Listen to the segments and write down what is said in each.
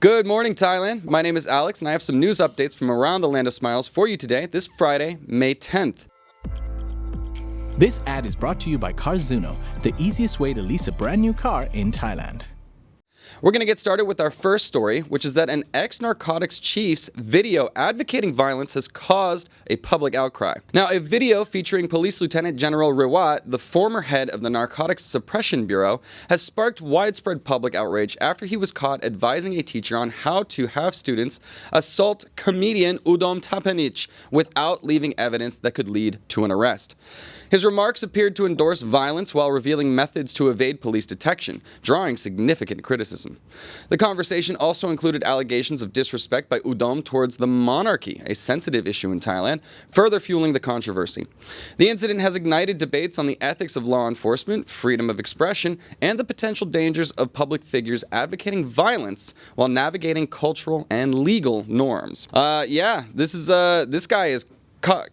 Good morning, Thailand. My name is Alex, and I have some news updates from around the land of smiles for you today, this Friday, May 10th. This ad is brought to you by Carzuno, the easiest way to lease a brand new car in Thailand. We're going to get started with our first story, which is that an ex-narcotics chief's video advocating violence has caused a public outcry. Now, a video featuring Police Lieutenant General Rewat, the former head of the Narcotics Suppression Bureau, has sparked widespread public outrage after he was caught advising a teacher on how to have students assault comedian Udom Tapanich without leaving evidence that could lead to an arrest. His remarks appeared to endorse violence while revealing methods to evade police detection, drawing significant criticism. The conversation also included allegations of disrespect by Udom towards the monarchy, a sensitive issue in Thailand, further fueling the controversy. The incident has ignited debates on the ethics of law enforcement, freedom of expression, and the potential dangers of public figures advocating violence while navigating cultural and legal norms. This guy is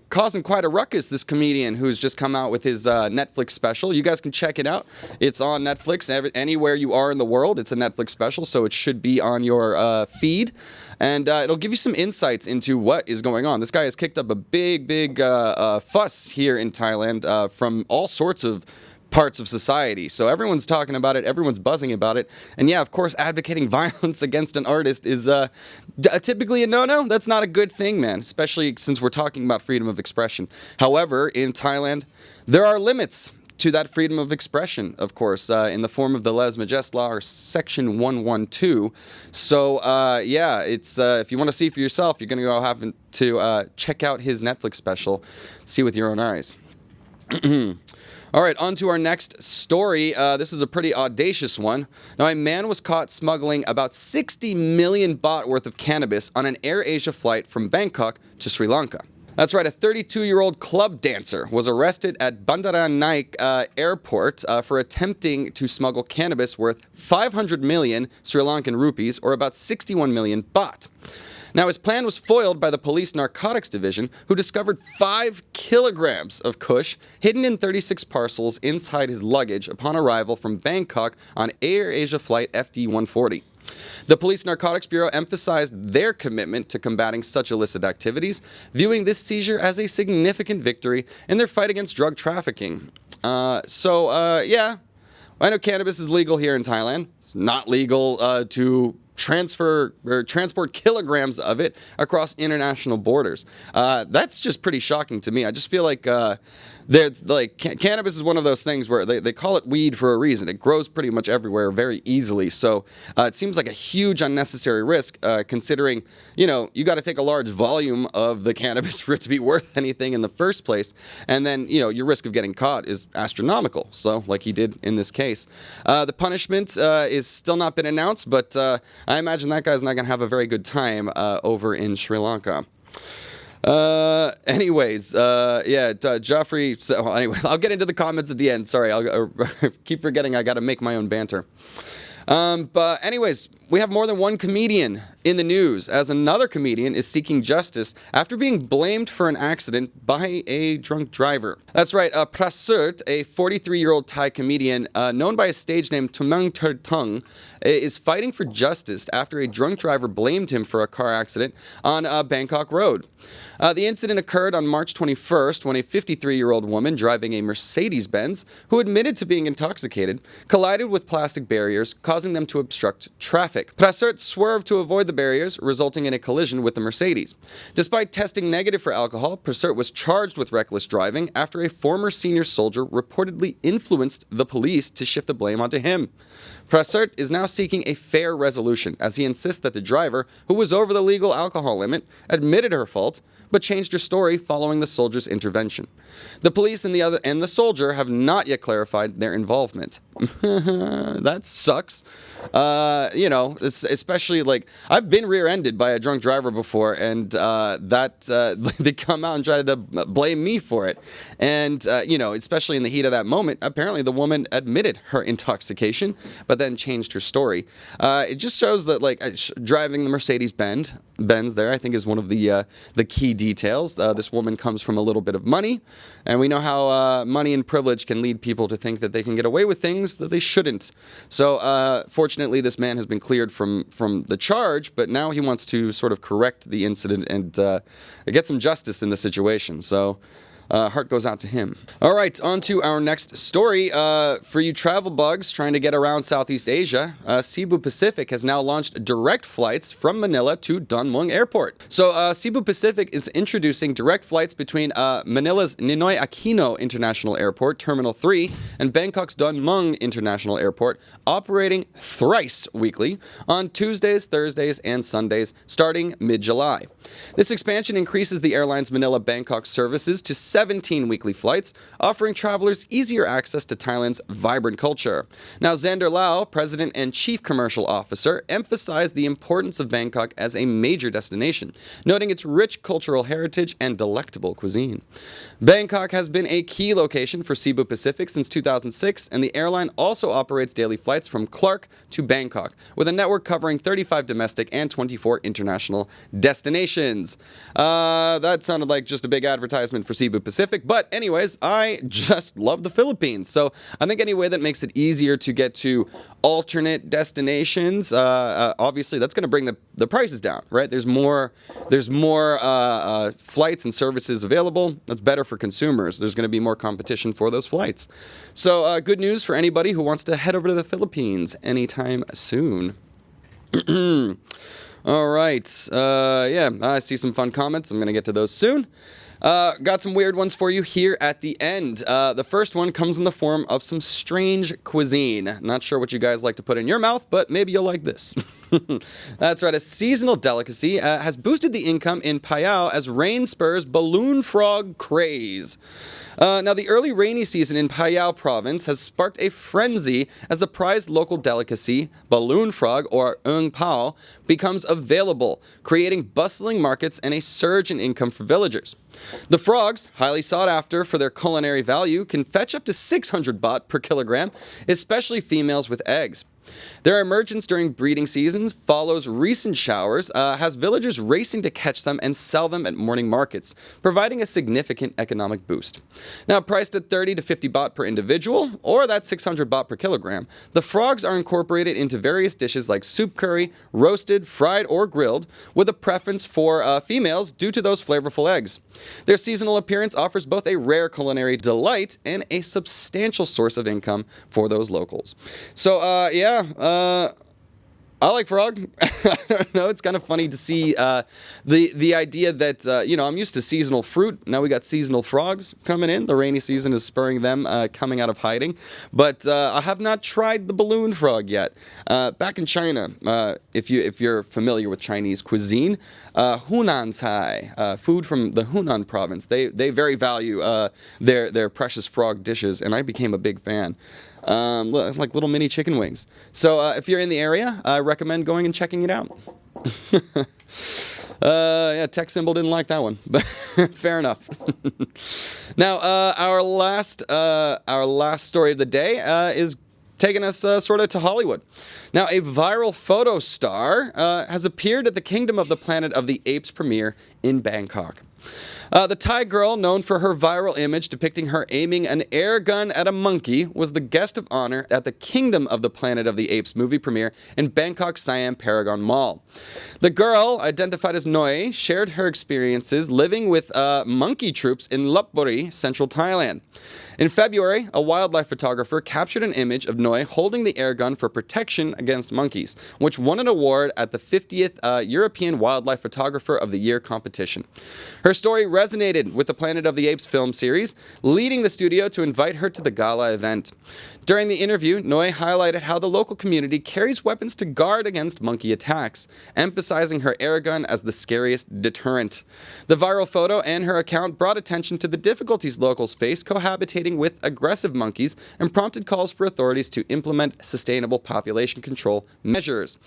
causing quite a ruckus, this comedian who's just come out with his Netflix special. You guys can check it out. It's on Netflix anywhere you are in the world. It's a Netflix special, so it should be on your feed. And it'll give you some insights into what is going on. This guy has kicked up a big fuss here in Thailand from all sorts of parts of society. So everyone's talking about it, everyone's buzzing about it. And yeah, of course, advocating violence against an artist is typically a no-no. That's not a good thing, man, especially since we're talking about freedom of expression. However, in Thailand, there are limits to that freedom of expression, of course, in the form of the Les Majest Law, or Section 112. So, it's if you want to see for yourself, you're going to go have to check out his Netflix special, see with your own eyes. All right, on to our next story. This is a pretty audacious one. Now, a man was caught smuggling about 60 million baht worth of cannabis on an AirAsia flight from Bangkok to Sri Lanka. That's right, a 32-year-old club dancer was arrested at Bandaranaike Airport for attempting to smuggle cannabis worth 500 million Sri Lankan rupees, or about 61 million baht. Now, his plan was foiled by the police narcotics division, who discovered 5 kilograms of kush hidden in 36 parcels inside his luggage upon arrival from Bangkok on AirAsia flight FD-140. The Police Narcotics Bureau emphasized their commitment to combating such illicit activities, viewing this seizure as a significant victory in their fight against drug trafficking. I know cannabis is legal here in Thailand. It's not legal to transport kilograms of it across international borders. That's just pretty shocking to me. I just feel like cannabis is one of those things where they call it weed for a reason. It grows pretty much everywhere very easily. So it seems like a huge unnecessary risk, considering, you got to take a large volume of the cannabis for it to be worth anything in the first place. And then, your risk of getting caught is astronomical. So like he did in this case. The punishment is still not been announced, but I imagine that guy's not going to have a very good time over in Sri Lanka. Joffrey. So anyway, I'll get into the comments at the end. Sorry, I'll keep forgetting I got to make my own banter. But anyways, we have more than one comedian in the news, as another comedian is seeking justice after being blamed for an accident by a drunk driver. That's right, Prasert, a 43-year-old Thai comedian known by his stage name Tumang Tertung, is fighting for justice after a drunk driver blamed him for a car accident on Bangkok Road. The incident occurred on March 21st when a 53-year-old woman driving a Mercedes-Benz, who admitted to being intoxicated, collided with plastic barriers, causing them to obstruct traffic. Prasert swerved to avoid the barriers, resulting in a collision with the Mercedes. Despite testing negative for alcohol, Prasert was charged with reckless driving after a former senior soldier reportedly influenced the police to shift the blame onto him. Prasert is now seeking a fair resolution, as he insists that the driver, who was over the legal alcohol limit, admitted her fault, but changed her story following the soldier's intervention. The police and the soldier have not yet clarified their involvement. That sucks. Especially like I've been rear-ended by a drunk driver before, and they come out and try to blame me for it. And especially in the heat of that moment, apparently the woman admitted her intoxication, but then changed her story. It just shows that driving the Mercedes-Benz there, I think, is one of the key details. This woman comes from a little bit of money, and we know how money and privilege can lead people to think that they can get away with things things that they shouldn't. So fortunately, this man has been cleared from the charge, but now he wants to sort of correct the incident and get some justice in the situation. So heart goes out to him. All right, on to our next story. For you travel bugs trying to get around Southeast Asia, Cebu Pacific has now launched direct flights from Manila to Don Mueang Airport. So Cebu Pacific is introducing direct flights between Manila's Ninoy Aquino International Airport, Terminal 3, and Bangkok's Don Mueang International Airport, operating thrice weekly on Tuesdays, Thursdays, and Sundays, starting mid-July. This expansion increases the airline's Manila-Bangkok services to 17 weekly flights, offering travelers easier access to Thailand's vibrant culture. Now, Xander Lau, President and Chief Commercial Officer, emphasized the importance of Bangkok as a major destination, noting its rich cultural heritage and delectable cuisine. Bangkok has been a key location for Cebu Pacific since 2006, and the airline also operates daily flights from Clark to Bangkok, with a network covering 35 domestic and 24 international destinations. That sounded like just a big advertisement for Cebu Pacific, but anyways, I just love the Philippines. So I think any way that makes it easier to get to alternate destinations, obviously that's going to bring the prices down, right? There's more flights and services available. That's better for consumers. There's going to be more competition for those flights. So good news for anybody who wants to head over to the Philippines anytime soon. All right. Yeah, I see some fun comments. I'm going to get to those soon. Got some weird ones for you here at the end. The first one comes in the form of some strange cuisine. Not sure what you guys like to put in your mouth, but maybe you'll like this. That's right, a seasonal delicacy has boosted the income in Phayao as rain spurs balloon frog craze. Now, the early rainy season in Phayao province has sparked a frenzy as the prized local delicacy, balloon frog or ung pao, becomes available, creating bustling markets and a surge in income for villagers. The frogs, highly sought after for their culinary value, can fetch up to 600 baht per kilogram, especially females with eggs. Their emergence during breeding seasons follows recent showers, has villagers racing to catch them and sell them at morning markets, providing a significant economic boost. Now, priced at 30 to 50 baht per individual, or that's 600 baht per kilogram, the frogs are incorporated into various dishes like soup curry, roasted, fried, or grilled, with a preference for females due to those flavorful eggs. Their seasonal appearance offers both a rare culinary delight and a substantial source of income for those locals. So, yeah. I like frog. I don't know. It's kind of funny to see the idea that, I'm used to seasonal fruit. Now we got seasonal frogs coming in. The rainy season is spurring them coming out of hiding. But I have not tried the balloon frog yet. Back in China, if you're familiar with Chinese cuisine, Hunan Cai, food from the Hunan province, they very value their precious frog dishes, and I became a big fan. Like little mini chicken wings. So if you're in the area, I recommend going and checking it out. Yeah, tech symbol didn't like that one, but fair enough. Now, our last story of the day is taking us sort of to Hollywood. Now, a viral photo star has appeared at the Kingdom of the Planet of the Apes premiere in Bangkok. The Thai girl, known for her viral image depicting her aiming an air gun at a monkey, was the guest of honor at the Kingdom of the Planet of the Apes movie premiere in Bangkok's Siam Paragon Mall. The girl, identified as Noi, shared her experiences living with monkey troops in Lopburi, central Thailand. In February, a wildlife photographer captured an image of Noi holding the air gun for protection against monkeys, which won an award at the 50th European Wildlife Photographer of the Year competition. Her story resonated with the Planet of the Apes film series, leading the studio to invite her to the gala event. During the interview, Noi highlighted how the local community carries weapons to guard against monkey attacks, emphasizing her air gun as the scariest deterrent. The viral photo and her account brought attention to the difficulties locals face cohabitating with aggressive monkeys and prompted calls for authorities to implement sustainable population control measures.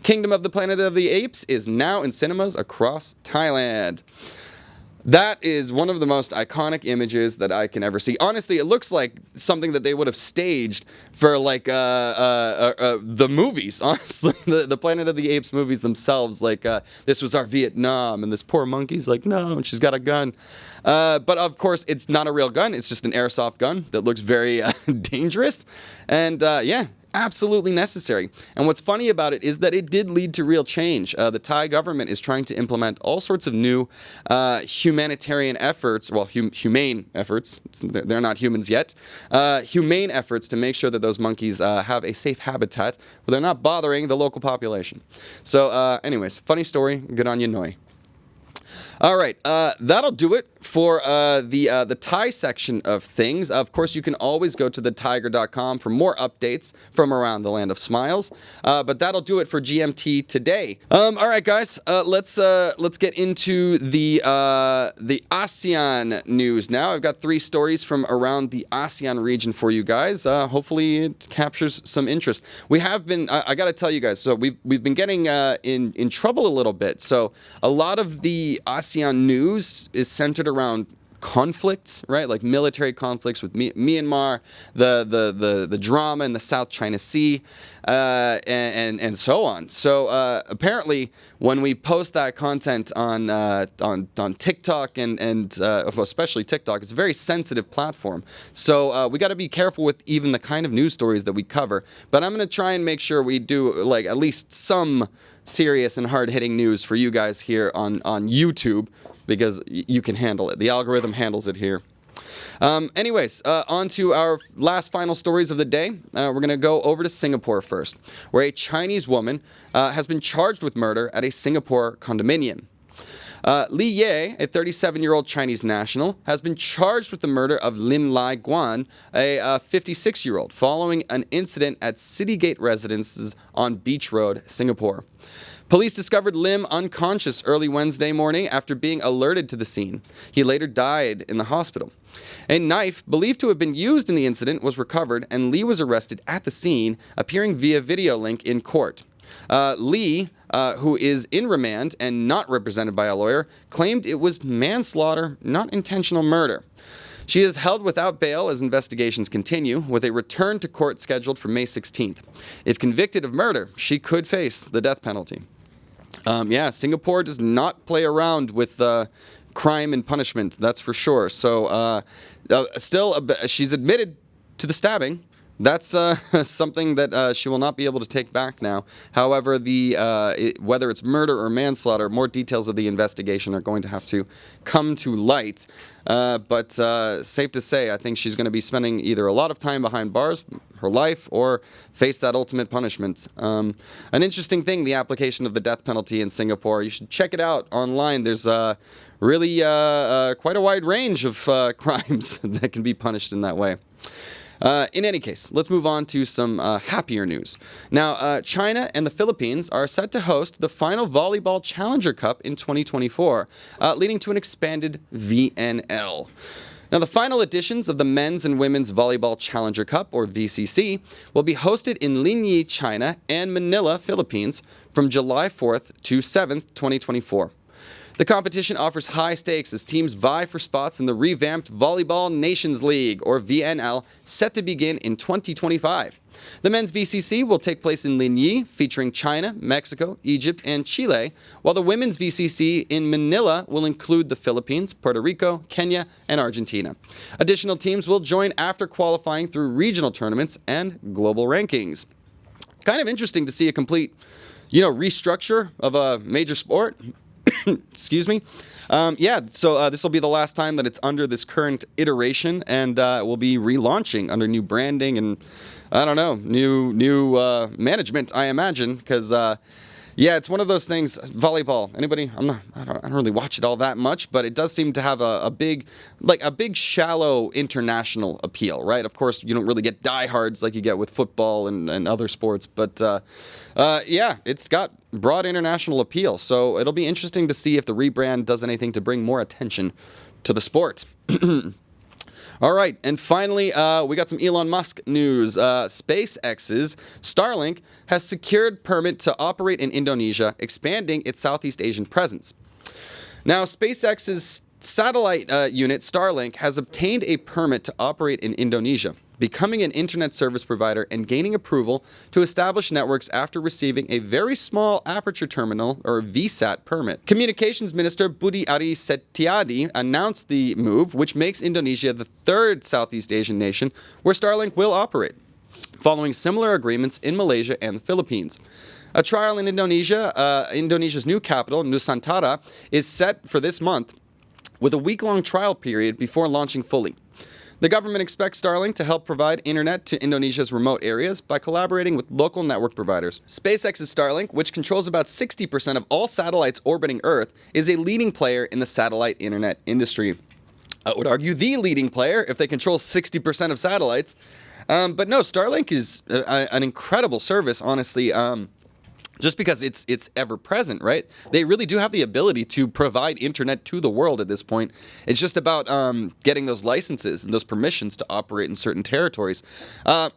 Kingdom of the Planet of the Apes is now in cinemas across Thailand. That is one of the most iconic images that I can ever see. Honestly, it looks like something that they would have staged for like the movies. Honestly, the Planet of the Apes movies themselves. Like this was our Vietnam, and this poor monkey's like, no, and she's got a gun. But of course, it's not a real gun. It's just an airsoft gun that looks very dangerous. And yeah. Absolutely necessary. And what's funny about it is that it did lead to real change. The Thai government is trying to implement all sorts of new humanitarian efforts, well, humane efforts. They're not humans yet. Humane efforts to make sure that those monkeys have a safe habitat where they're not bothering the local population. So anyways, funny story. Good on you, Noi. All right, that'll do it for the Thai section of things. Of course, you can always go to thethaiger.com for more updates from around the land of smiles. But that'll do it for GMT today. All right, guys, let's get into the ASEAN news now. I've got 3 stories from around the ASEAN region for you guys. Hopefully, it captures some interest. We have been, I got to tell you guys, so we've been getting in trouble a little bit. So a lot of the ASEAN news is centered around conflicts, right? Like military conflicts with Myanmar, the drama in the South China Sea, and so on. So apparently, when we post that content on TikTok and especially TikTok, it's a very sensitive platform. So we got to be careful with even the kind of news stories that we cover. But I'm going to try and make sure we do like at least some serious and hard-hitting news for you guys here on YouTube, because you can handle it. The algorithm handles it here. Anyways, on to our last final stories of the day. We're going to go over to Singapore first, where a Chinese woman has been charged with murder at a Singapore condominium. Li Ye, a 37-year-old Chinese national, has been charged with the murder of Lim Lai Guan, a 56-year-old, following an incident at Citygate Residences on Beach Road, Singapore. Police discovered Lim unconscious early Wednesday morning after being alerted to the scene. He later died in the hospital. A knife believed to have been used in the incident was recovered, and Lee was arrested at the scene, appearing via video link in court. Lee, who is in remand and not represented by a lawyer, claimed it was manslaughter, not intentional murder. She is held without bail as investigations continue, with a return to court scheduled for May 16th. If convicted of murder, she could face the death penalty. Yeah, Singapore does not play around with crime and punishment, that's for sure. So, she's admitted to the stabbing. That's something that she will not be able to take back now. However, whether it's murder or manslaughter, more details of the investigation are going to have to come to light. But safe to say, I think she's going to be spending either a lot of time behind bars, her life, or face that ultimate punishment. An interesting thing, the application of the death penalty in Singapore. You should check it out online. There's really quite a wide range of crimes that can be punished in that way. In any case, let's move on to some happier news. Now, China and the Philippines are set to host the final Volleyball Challenger Cup in 2024, leading to an expanded VNL. Now, the final editions of the Men's and Women's Volleyball Challenger Cup, or VCC, will be hosted in Linyi, China, and Manila, Philippines, from July 4th to 7th, 2024. The competition offers high stakes as teams vie for spots in the revamped Volleyball Nations League, or VNL, set to begin in 2025. The men's VCC will take place in Linyi, featuring China, Mexico, Egypt, and Chile, while the women's VCC in Manila will include the Philippines, Puerto Rico, Kenya, and Argentina. Additional teams will join after qualifying through regional tournaments and global rankings. Kind of interesting to see a complete, restructure of a major sport. Excuse me. So this will be the last time that it's under this current iteration, and we'll be relaunching under new branding and, I don't know, new management, I imagine, because, it's one of those things, volleyball, anybody, I don't really watch it all that much, but it does seem to have a big shallow international appeal, right? Of course, you don't really get diehards like you get with football and other sports, but it's got broad international appeal, so it'll be interesting to see if the rebrand does anything to bring more attention to the sport. All right, and finally, we got some Elon Musk news. SpaceX's Starlink has secured permit to operate in Indonesia, expanding its Southeast Asian presence. Now, SpaceX's satellite unit Starlink has obtained a permit to operate in Indonesia, becoming an internet service provider and gaining approval to establish networks after receiving a very small aperture terminal or VSAT permit. Communications Minister Budi Ari Setiadi announced the move, which makes Indonesia the third Southeast Asian nation where Starlink will operate, following similar agreements in Malaysia and the Philippines. A trial in Indonesia, Indonesia's new capital, Nusantara, is set for this month, with a week-long trial period before launching fully. The government expects Starlink to help provide internet to Indonesia's remote areas by collaborating with local network providers. SpaceX's Starlink, which controls about 60% of all satellites orbiting Earth, is a leading player in the satellite internet industry. I would argue the leading player if they control 60% of satellites. But no, Starlink is an incredible service, honestly. Just because it's ever present, right? They really do have the ability to provide internet to the world at this point. It's just about getting those licenses and those permissions to operate in certain territories. My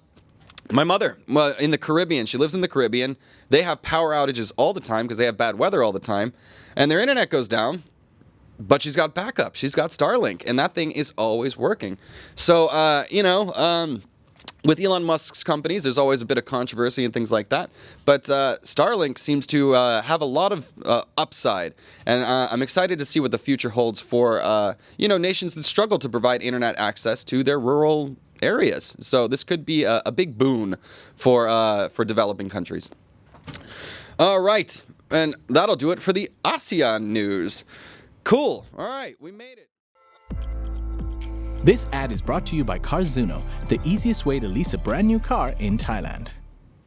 mother, in the Caribbean, she lives in the Caribbean. They have power outages all the time because they have bad weather all the time. And their internet goes down, but she's got backup. She's got Starlink, and that thing is always working. So, with Elon Musk's companies, there's always a bit of controversy and things like that. But Starlink seems to have a lot of upside. And I'm excited to see what the future holds for, nations that struggle to provide internet access to their rural areas. So this could be a big boon for developing countries. All right. And that'll do it for the ASEAN news. Cool. All right. We made it. This ad is brought to you by Carzuno, the easiest way to lease a brand new car in Thailand.